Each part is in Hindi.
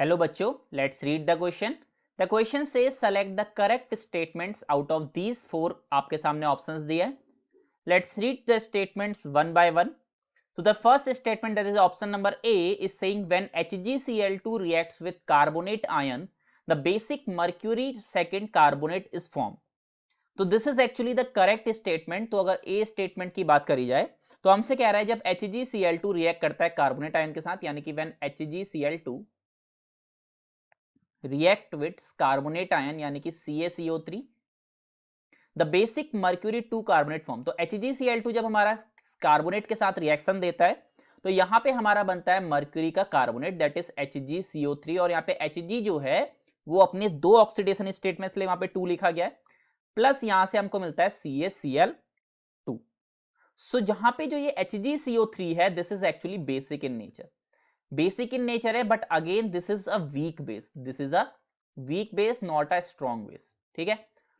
हेलो बच्चों, let's read the question. The question says select the correct statements out of these four. आपके सामने ऑप्शंस दिए हैं. Let's read the statements one by one. So the first statement, that is option number A, is saying when HgCl2 reacts with carbonate ion, the basic mercury second carbonate is formed. तो this is actually the correct statement. तो अगर ए स्टेटमेंट की बात करी जाए तो हमसे कह रहा है जब HgCl2 रिएक्ट करता है कार्बोनेट आयन के साथ, यानी कि when HgCl2 react with carbonate ion यानी कि CaCO3, the basic mercury 2 carbonate form. तो HgCl2 जब हमारा कार्बोनेट के साथ रिएक्शन देता है तो यहां पे हमारा बनता है मर्क्यूरी का कार्बोनेट, दैट इज HgCO3. और यहाँ पे Hg जो है वो अपने दो ऑक्सीडेशन स्टेट में, इसलिए वहां पे 2 लिखा गया है, प्लस यहां से हमको मिलता है CaCl2. सो जहां पे जो ये HgCO3 है, this is actually basic in nature. Basic in nature है, but again this is a weak base. This is a weak base, not a strong base. ठीक है,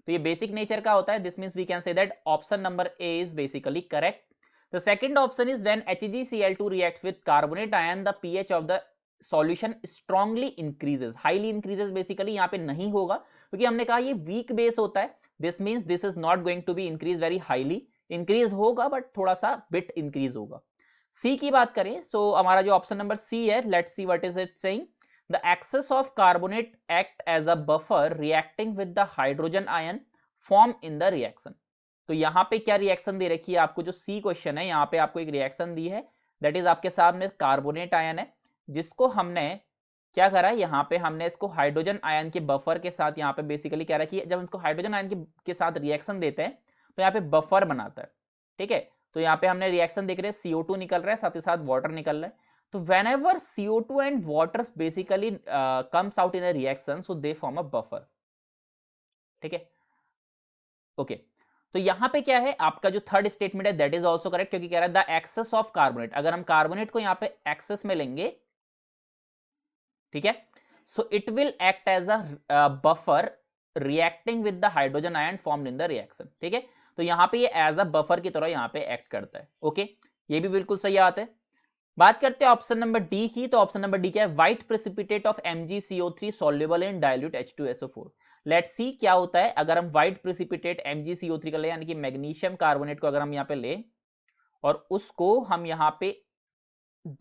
तो ये बेसिक नेचर का होता है. This means we can say that option number A is basically correct. The second option is when HgCl2 reacts with carbonate ion the pH of the solution strongly increases. Highly increases basically यहां पे नहीं होगा क्योंकि हमने कहा ये वीक बेस होता है. This means this is not going to be increase very highly. Increase होगा बट थोड़ा सा बिट इंक्रीज होगा. सी की बात करें सो हमारा जो ऑप्शन नंबर सी है, let's see what is it saying. The excess of carbonate act as a buffer reacting with the hydrogen ion form in the reaction. तो यहां पे क्या रिएक्शन दे रखी है आपको, जो सी क्वेश्चन है यहां पे आपको एक रिएक्शन दी है, दैट इज आपके सामने कार्बोनेट आयन है, जिसको हमने क्या करा है, यहाँ पे हमने इसको हाइड्रोजन आयन के बफर के साथ, यहाँ पे बेसिकली क्या रखी है, जब इसको हाइड्रोजन आयन के साथ रिएक्शन देते हैं तो यहाँ पे बफर बनाता है. ठीक है, तो यहाँ पे हमने रिएक्शन देख रहे हैं, CO2 निकल रहा है, साथ ही साथ वाटर निकल रहा है. तो whenever CO2 and water basically comes out in a reaction, so they form a buffer. ठीक है, ओके. तो यहां पे क्या है, आपका जो थर्ड स्टेटमेंट है दैट इज आल्सो करेक्ट, क्योंकि कह रहा है द एक्सेस ऑफ कार्बोनेट. अगर हम कार्बोनेट को यहाँ पे एक्सेस में लेंगे, ठीक है, so it will act as a buffer reacting with the hydrogen ion formed in the reaction. ठीक है, तो यहां पे ये एज अ बफर की तरह यहां पे एक्ट करता है. ओके, ये भी बिल्कुल सही बात है. बात करते हैं ऑप्शन नंबर डी की. तो ऑप्शन नंबर डी क्या है, white precipitate of MgCO3 soluble in dilute H2SO4. Let's see क्या होता है अगर हम व्हाइट प्रेसिपिटेट MgCO3 का ले, यानी कि मैग्नीशियम कार्बोनेट को अगर हम यहाँ पे ले और उसको हम यहाँ पे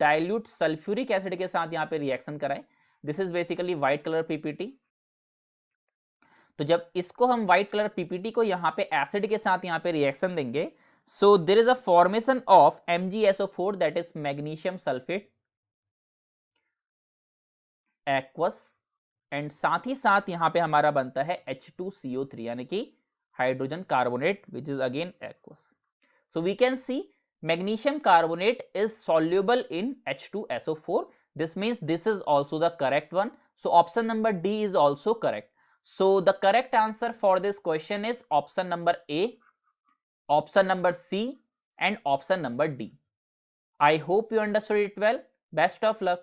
डाइल्यूट सल्फ्यूरिक एसिड के साथ यहाँ पे रिएक्शन कराएं. This is basically white colour PPT. तो जब इसको हम व्हाइट कलर पीपीटी को यहाँ पे एसिड के साथ यहाँ पे रिएक्शन देंगे, so there is a formation of MgSO4, that is magnesium sulphate aqueous, and साथ ही साथ यहां पे हमारा बनता है H2CO3 यानी कि hydrogen carbonate, which is again aqueous. So we can see magnesium carbonate is soluble in H2SO4. This means this is also the correct one. So option number D is also correct. So the correct answer for this question is option number A, option number C and option number D. I hope you understood it well. Best of luck.